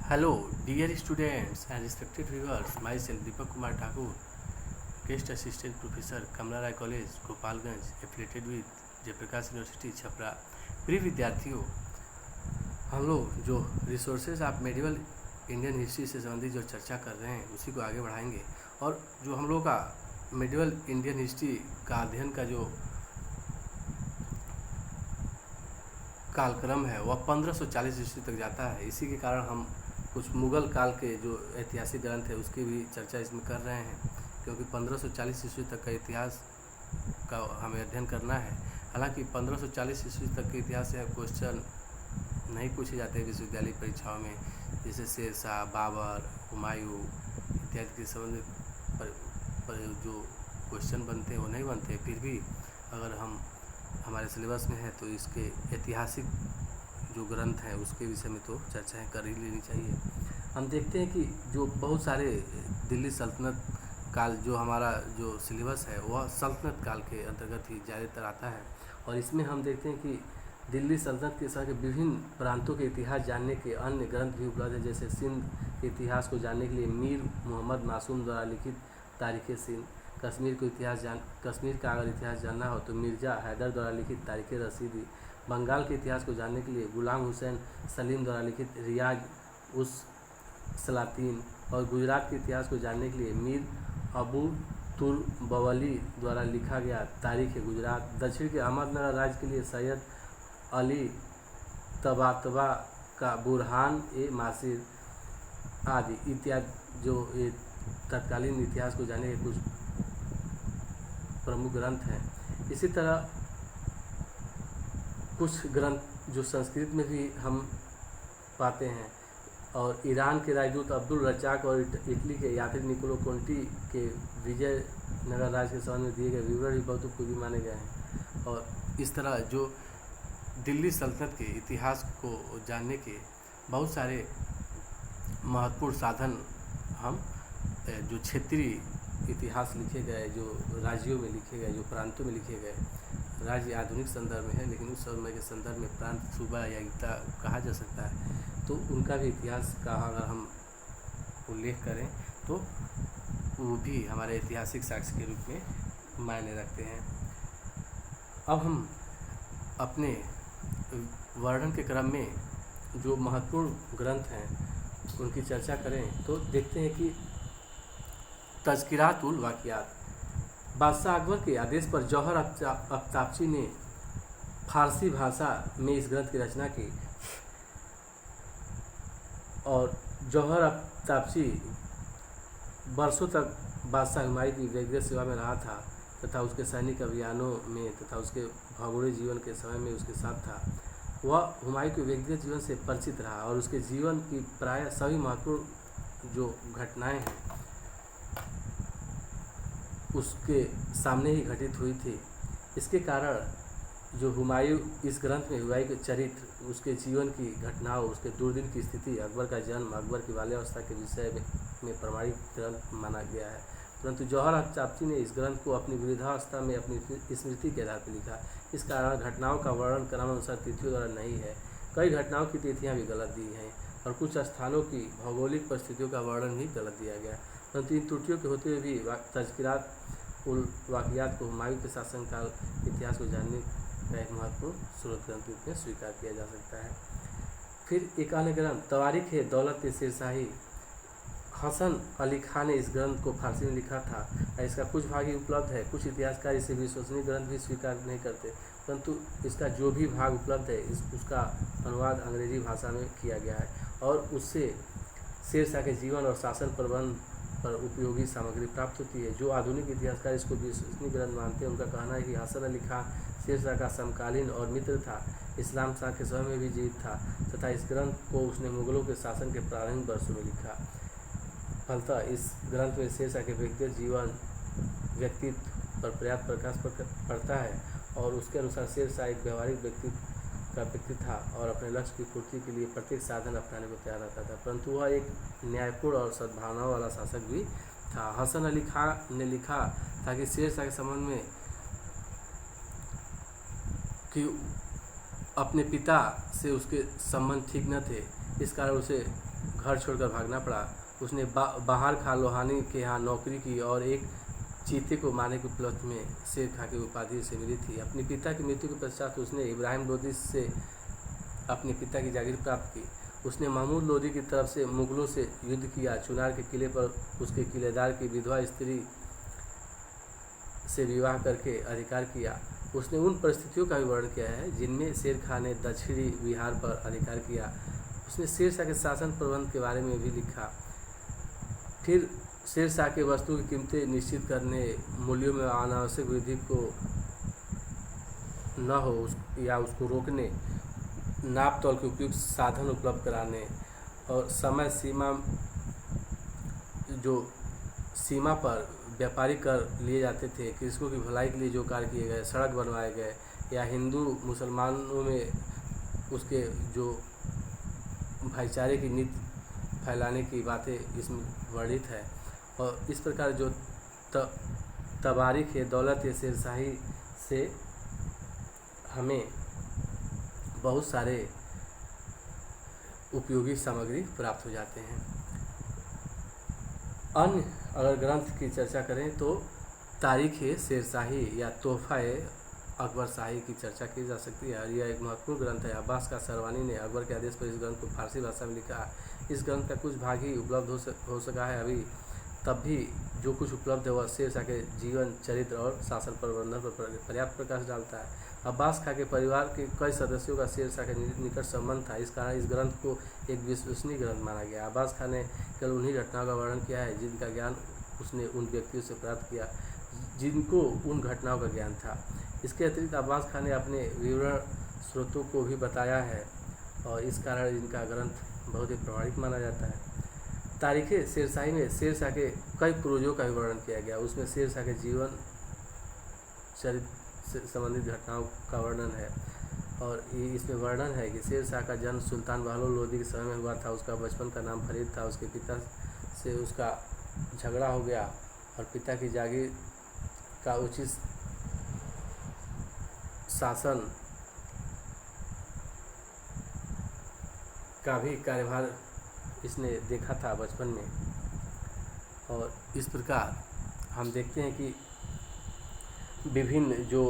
Hello, dear students and respected viewers. Myself Deepak Kumar Thakur, guest assistant professor, Kamla Rai College, Gopalganj, affiliated with Jayaprakash university Chapra. प्रिय विद्यार्थियों, हम लोग जो resources आप medieval Indian history से संबंधित जो चर्चा कर रहे हैं उसी को आगे बढ़ाएंगे। और जो हम लोग का मेडिवल इंडियन हिस्ट्री का अध्ययन का जो कालक्रम है वह 1540 ईस्वी तक जाता है। इसी के कारण हम कुछ मुग़ल काल के जो ऐतिहासिक ग्रंथ है उसकी भी चर्चा इसमें कर रहे हैं, क्योंकि 1540 ईस्वी तक का इतिहास का हमें अध्ययन करना है। हालांकि 1540 ईस्वी तक के इतिहास से क्वेश्चन नहीं पूछे जाते विश्वविद्यालय परीक्षाओं में, जैसे शेरशाह, बाबर, हुमायूं इत्यादि के संबंधित पर जो क्वेश्चन बनते हैं वो नहीं बनते। फिर भी अगर हम हमारे सिलेबस में है तो इसके ऐतिहासिक जो ग्रंथ हैं उसके विषय में तो चर्चाएं कर ही लेनी चाहिए। हम देखते हैं कि जो बहुत सारे दिल्ली सल्तनत काल जो हमारा जो सिलेबस है वह सल्तनत काल के अंतर्गत ही ज़्यादातर आता है। और इसमें हम देखते हैं कि दिल्ली सल्तनत के समय के विभिन्न प्रांतों के इतिहास जानने के अन्य ग्रंथ भी उपलब्ध है। जैसे सिंध के इतिहास को जानने के लिए मीर मोहम्मद मासूम द्वारा लिखित तारीख़ सिंध, कश्मीर का अगर इतिहास जानना हो तो मिर्ज़ा हैदर द्वारा लिखित तारीख़ रसीदी, बंगाल के इतिहास को जानने के लिए गुलाम हुसैन सलीम द्वारा लिखित रियाज उस सलातीन, और गुजरात के इतिहास को जानने के लिए मीर अबू तुर बवली द्वारा लिखा गया तारीख़ गुजरात, दक्षिण के अहमदनगर राज्य के लिए सैयद अली तबातबा का बुरहान ए मासिर आदि इत्यादि जो ये तत्कालीन इतिहास को जानने के कुछ प्रमुख ग्रंथ हैं। इसी तरह कुछ ग्रंथ जो संस्कृत में भी हम पाते हैं, और ईरान के राजदूत अब्दुल रज्जाक और इटली के यात्री निकोलो कोंटी के विजयनगर राज्य के संबंध में दिए गए विवरण भी बहुत उपयोगी माने गए हैं। और इस तरह जो दिल्ली सल्तनत के इतिहास को जानने के बहुत सारे महत्वपूर्ण साधन हम जो क्षेत्रीय इतिहास लिखे गए, जो राज्यों में लिखे गए, जो प्रांतों में लिखे गए, राज्य आधुनिक संदर्भ में है लेकिन उस समय के संदर्भ में प्रांत, सूबा या इता कहा जा सकता है, तो उनका भी इतिहास का अगर हम उल्लेख करें तो वो भी हमारे ऐतिहासिक साक्ष्य के रूप में मायने रखते हैं। अब हम अपने वर्णन के क्रम में जो महत्वपूर्ण ग्रंथ हैं उनकी चर्चा करें तो देखते हैं कि तज़किरातुल वाक़ियात, बादशाह अकबर के आदेश पर जौहर अफ्ताबची ने फारसी भाषा में इस ग्रंथ की रचना की। और जौहर अफ्ताबची वर्षों तक बादशाह हुमायूं की व्यक्तिगत सेवा में रहा था तथा उसके सैनिक अभियानों में तथा उसके भौगोलिक जीवन के समय में उसके साथ था। वह हुमायूं के व्यक्तिगत जीवन से परिचित रहा और उसके जीवन की प्रायः सभी महत्वपूर्ण जो घटनाएं हैं उसके सामने ही घटित हुई थी। इसके कारण जो हुमायूं इस ग्रंथ में हुमायूं के चरित्र, उसके जीवन की घटनाओं, उसके दुर्दिन की स्थिति, अकबर का जन्म, अकबर की बाल्यावस्था के विषय में प्रमाणित ग्रंथ माना गया है। परंतु जौहर अफ्ताबची ने इस ग्रंथ को अपनी वृद्धावस्था में अपनी स्मृति के आधार पर लिखा। इस कारण घटनाओं का वर्णन क्रमानुसार तिथियों द्वारा नहीं है। कई घटनाओं की तिथियाँ भी गलत दी हैं और कुछ स्थानों की भौगोलिक परिस्थितियों का वर्णन भी गलत दिया गया। परंतु इन त्रुटियों के होते हुए भी तज़किरात उल वाक़ियात को हुमायूं के शासनकाल इतिहास को जानने का एक महत्वपूर्ण स्रोत ग्रंथ के रूप में स्वीकार किया जा सकता है। फिर एक अन्य ग्रंथ तवारीख़ दौलत शेरशाही, हसन अली खान ने इस ग्रंथ को फारसी में लिखा था। इसका कुछ भाग ही उपलब्ध है। कुछ इतिहासकार इसे विश्वसनीय ग्रंथ भी स्वीकार नहीं करते, परंतु इसका जो भी भाग उपलब्ध है उसका अनुवाद अंग्रेजी भाषा में किया गया है और उससे शेरशाह के जीवन और शासन प्रबंध पर उपयोगी सामग्री प्राप्त होती है। जो आधुनिक इतिहासकार इसको विश्वसनीय ग्रंथ मानते हैं उनका कहना है कि हसन अली खान शेरशाह का समकालीन और मित्र था, इस्लाम शाह के समय में भी जीवित था तथा इस ग्रंथ को उसने मुग़लों के शासन के प्रारंभिक वर्षों में लिखा। फलतः इस ग्रंथ में शेरशाह के व्यक्तिगत जीवन, व्यक्तित्व पर पर्याप्त प्रकाश पड़ता है और उसके अनुसार शेरशाह एक व्यवहारिक व्यक्ति था और अपने लक्ष्य की पूर्ति के लिए प्रत्येक साधन अपनाने को तैयार रहता था, परंतु वह एक न्यायपूर्ण और सद्भावनाओं वाला शासक भी था। हसन अली खान ने लिखा था कि शेरशाह के संबंध में कि अपने पिता से उसके संबंध ठीक न थे, इस कारण उसे घर छोड़कर भागना पड़ा। उसने बाहर खान लोहानी के यहाँ नौकरी की और एक चीते को मारने के उपलक्ष्य में शेर खां की उपाधि से मिली थी। अपने पिता की मृत्यु के पश्चात उसने इब्राहिम लोदी से अपने पिता की जागीर प्राप्त की। उसने महमूद लोदी की तरफ से मुगलों से युद्ध किया। चुनार के किले पर उसके किलेदार की विधवा स्त्री से विवाह करके अधिकार किया। उसने उन परिस्थितियों का भी वर्णन किया है जिनमें शेर खां ने दक्षिणी बिहार पर अधिकार किया। उसने शेर शाह के शासन प्रबंध के बारे में भी लिखा। फिर शेर शाह के वस्तु की कीमतें निश्चित करने, मूल्यों में अनावश्यक वृद्धि को न हो या उसको रोकने, नाप तौल के उपयुक्त साधन उपलब्ध कराने और समय सीमा पर व्यापारी कर लिए जाते थे, कृषकों की भलाई के लिए जो कार्य किए गए, सड़क बनवाए गए या हिंदू मुसलमानों में उसके जो भाईचारे की नीति फैलाने की बातें इसमें वर्णित है। और इस प्रकार जो तवारीख है दौलत शेरशाही से हमें बहुत सारे उपयोगी सामग्री प्राप्त हो जाते हैं। अन्य अगर ग्रंथ की चर्चा करें तो तारीख शेरशाही या तोहफा अकबर शाही की चर्चा की जा सकती है। यह एक महत्वपूर्ण ग्रंथ है। अब्बास का सरवानी ने अकबर के आदेश पर इस ग्रंथ को फारसी भाषा में लिखा। इस ग्रंथ का कुछ भाग ही उपलब्ध हो सका है अभी, तब भी जो कुछ उपलब्ध है वह शेर शाह के जीवन, चरित्र और शासन प्रबंधन पर पर्याप्त प्रकाश डालता है। अब्बास खां के परिवार के कई सदस्यों का शेर शाह के निकट संबंध था। इस कारण इस ग्रंथ को एक विश्वसनीय ग्रंथ माना गया। अब्बास खां ने केवल उन्हीं घटनाओं का वर्णन किया है जिनका ज्ञान उसने उन व्यक्तियों से प्राप्त किया जिनको उन घटनाओं का ज्ञान था। इसके अतिरिक्त अब्बास खां ने अपने विवरण स्रोतों को भी बताया है और इस कारण इनका ग्रंथ बहुत ही प्रमाणिक माना जाता है। तारीख़ शेरशाही में शेर शाह के कई पूर्वजों का भी वर्णन किया गया। उसमें शेर शाह के जीवन, चरित्र से संबंधित घटनाओं का वर्णन है और इसमें वर्णन है कि शेर शाह का जन्म सुल्तान बहलोल लोदी के समय में हुआ था। उसका बचपन का नाम फरीद था। उसके पिता से उसका झगड़ा हो गया और पिता की जागीर का उचित शासन का भी कार्यभार इसने देखा था बचपन में। और इस प्रकार हम देखते हैं कि विभिन्न जो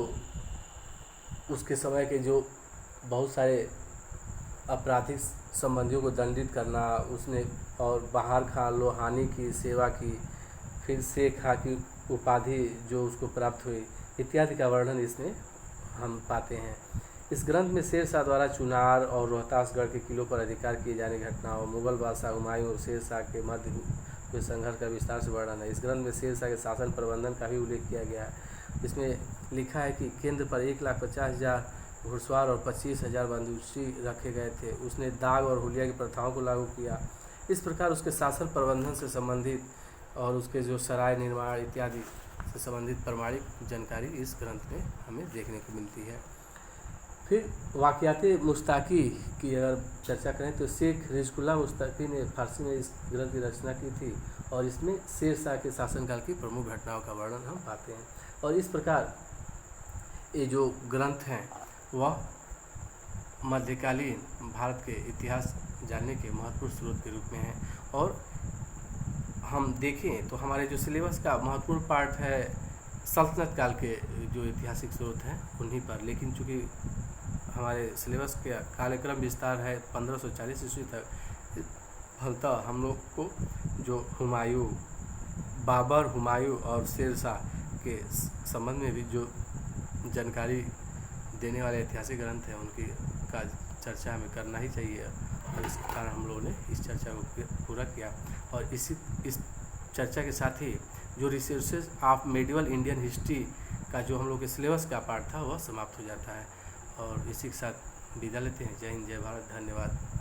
उसके समय के जो बहुत सारे आपराधिक संबंधियों को दंडित करना उसने, और बाहर खां लोहानी की सेवा की, फिर शेख खां की उपाधि जो उसको प्राप्त हुई इत्यादि का वर्णन इसमें हम पाते हैं। इस ग्रंथ में शेर शाह द्वारा चुनार और रोहतासगढ़ के किलों पर अधिकार किए जाने की घटनाओं, मुगल बादशाह हुमायूं और शेर शाह के मध्य हुए संघर्ष का विस्तार से वर्णन है। इस ग्रंथ में शेर शाह के शासन प्रबंधन का भी उल्लेख किया गया है। इसमें लिखा है कि केंद्र पर 1,50,000 घुड़सवार और 25,000 बंदूकची रखे गए थे। उसने दाग और हुलिया की प्रथाओं को लागू किया। इस प्रकार उसके शासन प्रबंधन से संबंधित और उसके जो सराय निर्माण इत्यादि से संबंधित प्रमाणिक जानकारी इस ग्रंथ में हमें देखने को मिलती है। फिर वाक़ियात मुश्ताकी की अगर चर्चा करें तो शेख रिज़कुल्लाह मुश्ताकी ने फारसी में इस ग्रंथ की रचना की थी और इसमें शेर शाह के शासनकाल की प्रमुख घटनाओं का वर्णन हम पाते हैं। और इस प्रकार ये जो ग्रंथ हैं वह मध्यकालीन भारत के इतिहास जानने के महत्वपूर्ण स्रोत के रूप में हैं। और हम देखें तो हमारे जो सिलेबस का महत्वपूर्ण पार्ट है सल्तनत काल के जो ऐतिहासिक स्रोत हैं उन्हीं पर, लेकिन चूँकि हमारे सिलेबस का कार्यक्रम विस्तार है 1540 ईस्वी तक, फलतः हम लोग को जो हुमायूं, बाबर, हुमायूं और शेर शाह के संबंध में भी जो जानकारी देने वाले ऐतिहासिक ग्रंथ हैं उनकी का चर्चा हमें करना ही चाहिए। और इस कारण हम लोगों ने इस चर्चा को पूरा किया। और इस चर्चा के साथ ही जो resources of medieval Indian history का जो हम लोग के सिलेबस का पार्ट था वह समाप्त हो जाता है। और इसी के साथ विदा लेते हैं। जय हिंद, जय भारत, धन्यवाद।